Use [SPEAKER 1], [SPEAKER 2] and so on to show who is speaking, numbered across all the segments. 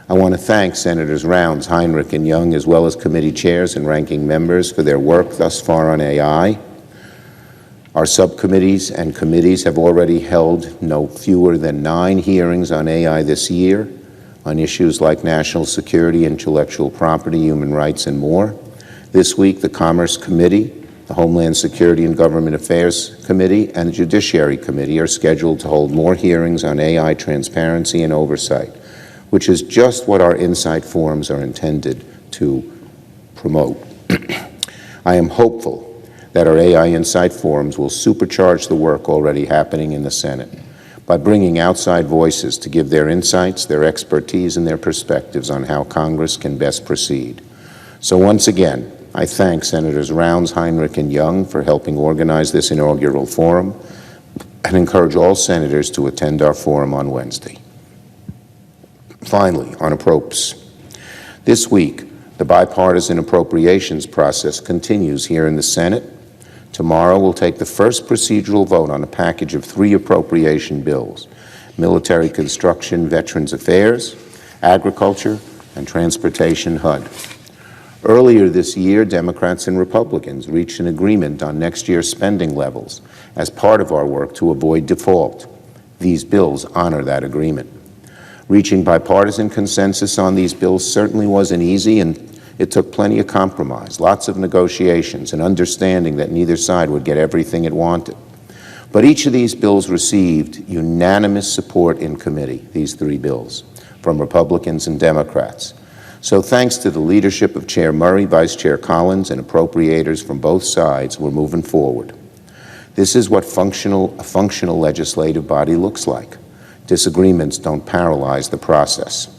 [SPEAKER 1] I want to thank Senators Rounds, Heinrich, and Young, as well as committee chairs and ranking members for their work thus far on AI. Our subcommittees and committees have already held no fewer than 9 hearings on AI this year on issues like national security, intellectual property, human rights, and more. This week, the Commerce Committee, the Homeland Security and Government Affairs Committee, and the Judiciary Committee are scheduled to hold more hearings on AI transparency and oversight, which is just what our Insight Forums are intended to promote. I am hopeful that our AI Insight Forums will supercharge the work already happening in the Senate by bringing outside voices to give their insights, their expertise, and their perspectives on how Congress can best proceed. So once again, I thank Senators Rounds, Heinrich, and Young for helping organize this inaugural forum and encourage all senators to attend our forum on Wednesday. Finally, on approps. This week, the bipartisan appropriations process continues here in the Senate. Tomorrow, we'll take the first procedural vote on a package of 3 appropriation bills: military construction, Veterans Affairs, agriculture, and transportation HUD. Earlier this year, Democrats and Republicans reached an agreement on next year's spending levels as part of our work to avoid default. These bills honor that agreement. Reaching bipartisan consensus on these bills certainly wasn't easy, and it took plenty of compromise, lots of negotiations, and understanding that neither side would get everything it wanted. But each of these bills received unanimous support in committee, these 3 bills, from Republicans and Democrats. So thanks to the leadership of Chair Murray, Vice Chair Collins, and appropriators from both sides, we're moving forward. This is what a functional legislative body looks like. Disagreements don't paralyze the process.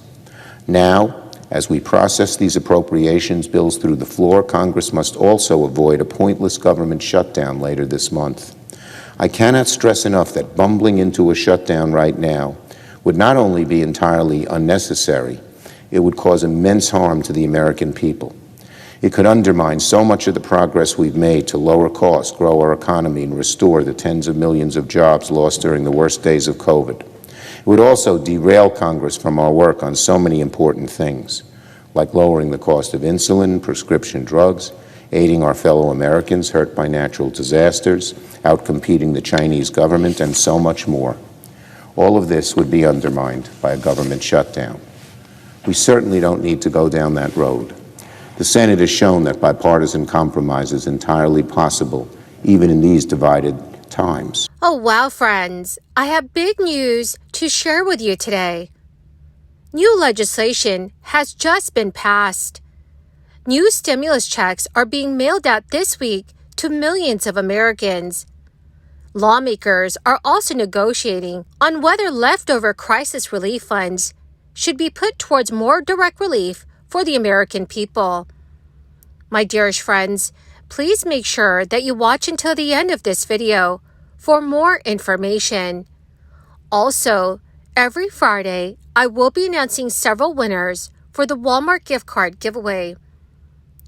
[SPEAKER 1] Now, as we process these appropriations bills through the floor, Congress must also avoid a pointless government shutdown later this month. I cannot stress enough that bumbling into a shutdown right now would not only be entirely unnecessary, it would cause immense harm to the American people. It could undermine so much of the progress we've made to lower costs, grow our economy, and restore the tens of millions of jobs lost during the worst days of COVID. It would also derail Congress from our work on so many important things, like lowering the cost of insulin, prescription drugs, aiding our fellow Americans hurt by natural disasters, outcompeting the Chinese government, and so much more. All of this would be undermined by a government shutdown. We certainly don't need to go down that road. The Senate has shown that bipartisan compromise is entirely possible, even in these divided times.
[SPEAKER 2] Oh, wow, friends. I have big news to share with you today. New legislation has just been passed. New stimulus checks are being mailed out this week to millions of Americans. Lawmakers are also negotiating on whether leftover crisis relief funds should be put towards more direct relief for the American people. My dearest friends, please make sure that you watch until the end of this video for more information. Also, every Friday, I will be announcing several winners for the Walmart gift card giveaway.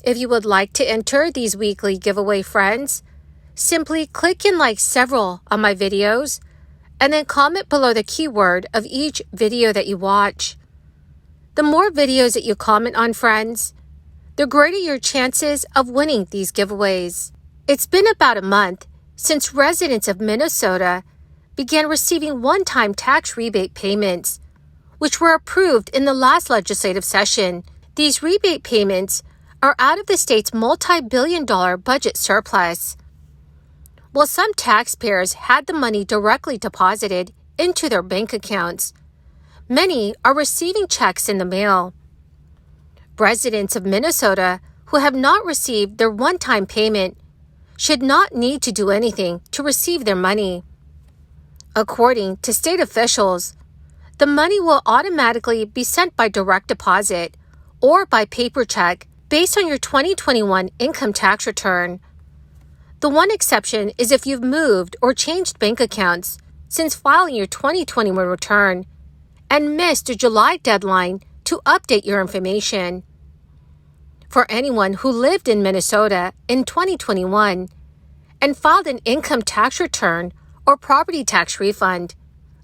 [SPEAKER 2] If you would like to enter these weekly giveaway, friends, simply click and like several on my videos and then comment below the keyword of each video that you watch. The more videos that you comment on, friends, the greater your chances of winning these giveaways. It's been about a month since residents of Minnesota began receiving one-time tax rebate payments, which were approved in the last legislative session. These rebate payments are out of the state's multi-billion-dollar budget surplus. While some taxpayers had the money directly deposited into their bank accounts, many are receiving checks in the mail. Residents of Minnesota who have not received their one-time payment should not need to do anything to receive their money. According to state officials, the money will automatically be sent by direct deposit or by paper check based on your 2021 income tax return. The one exception is if you've moved or changed bank accounts since filing your 2021 return and missed a July deadline to update your information. For anyone who lived in Minnesota in 2021 and filed an income tax return or property tax refund,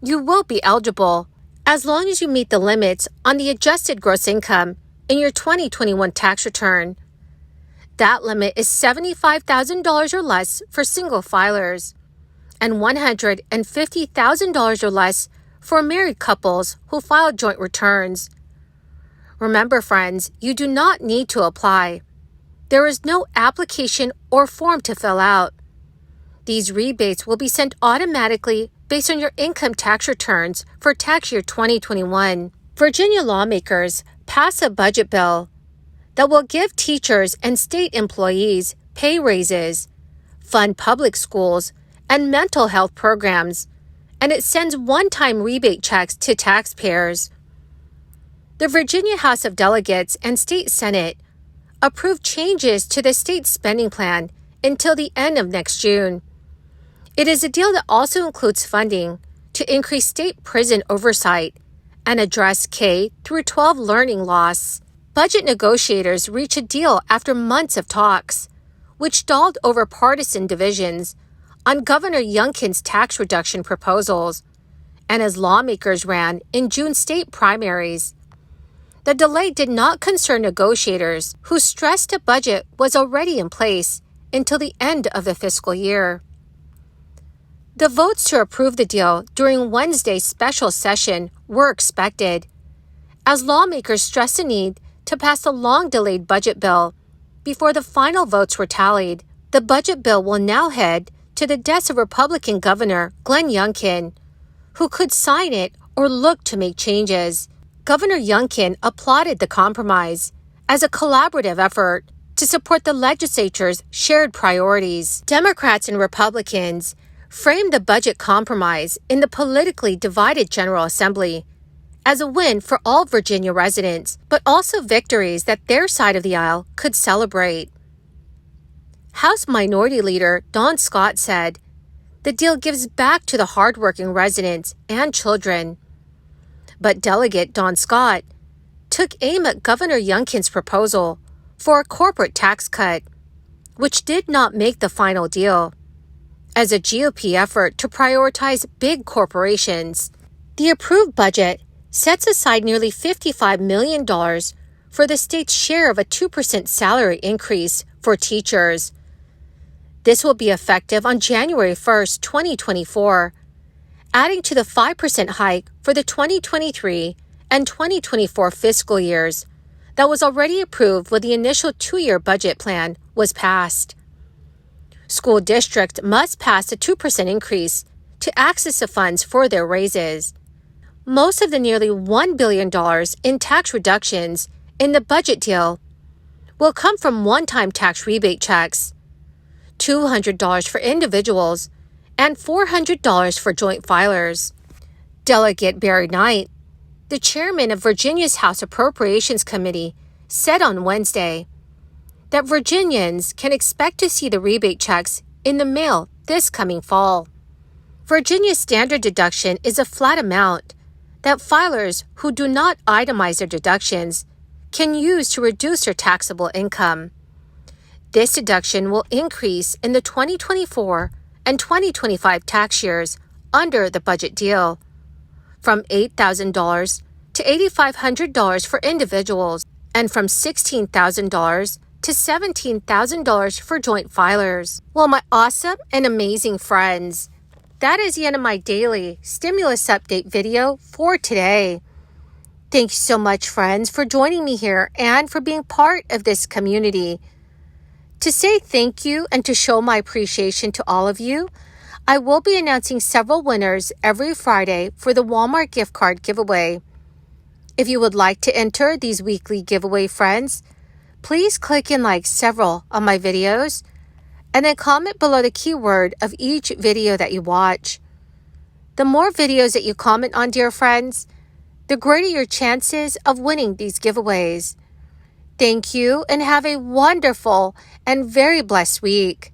[SPEAKER 2] you will be eligible as long as you meet the limits on the adjusted gross income in your 2021 tax return. That limit is $75,000 or less for single filers and $150,000 or less for married couples who file joint returns. Remember, friends, you do not need to apply. There is no application or form to fill out. These rebates will be sent automatically based on your income tax returns for tax year 2021. Virginia lawmakers passed a budget bill that will give teachers and state employees pay raises, fund public schools, and mental health programs, and it sends one-time rebate checks to taxpayers. The Virginia House of Delegates and State Senate approved changes to the state spending plan until the end of next June. It is a deal that also includes funding to increase state prison oversight and address K through 12 learning loss. Budget negotiators reached a deal after months of talks, which stalled over partisan divisions on Governor Youngkin's tax reduction proposals, and as lawmakers ran in June state primaries. The delay did not concern negotiators who stressed a budget was already in place until the end of the fiscal year. The votes to approve the deal during Wednesday's special session were expected, as lawmakers stressed the need to pass a long-delayed budget bill before the final votes were tallied. The budget bill will now head to the desk of Republican Governor Glenn Youngkin, who could sign it or look to make changes. Governor Youngkin applauded the compromise as a collaborative effort to support the legislature's shared priorities. Democrats and Republicans framed the budget compromise in the politically divided General Assembly as a win for all Virginia residents, but also victories that their side of the aisle could celebrate. House Minority Leader Don Scott said, "The deal gives back to the hardworking residents and children." But Delegate Don Scott took aim at Governor Youngkin's proposal for a corporate tax cut, which did not make the final deal, as a GOP effort to prioritize big corporations. The approved budget sets aside nearly $55 million for the state's share of a 2% salary increase for teachers. This will be effective on January 1st, 2024, adding to the 5% hike for the 2023 and 2024 fiscal years that was already approved when the initial 2-year budget plan was passed. School districts must pass a 2% increase to access the funds for their raises. Most of the nearly $1 billion in tax reductions in the budget deal will come from one-time tax rebate checks, $200 for individuals, and $400 for joint filers. Delegate Barry Knight, the chairman of Virginia's House Appropriations Committee, said on Wednesday that Virginians can expect to see the rebate checks in the mail this coming fall. Virginia's standard deduction is a flat amount that filers who do not itemize their deductions can use to reduce their taxable income. This deduction will increase in the 2024 and 2025 tax years under the budget deal, from $8,000 to $8,500 for individuals, and from $16,000 to $17,000 for joint filers. Well, my awesome and amazing friends, that is the end of my daily stimulus update video for today. Thank you so much, friends, for joining me here and for being part of this community. To say thank you and to show my appreciation to all of you, I will be announcing several winners every Friday for the Walmart gift card giveaway. If you would like to enter these weekly giveaway, friends, please click and like several of my videos and then comment below the keyword of each video that you watch. The more videos that you comment on, dear friends, the greater your chances of winning these giveaways. Thank you and have a wonderful and very blessed week.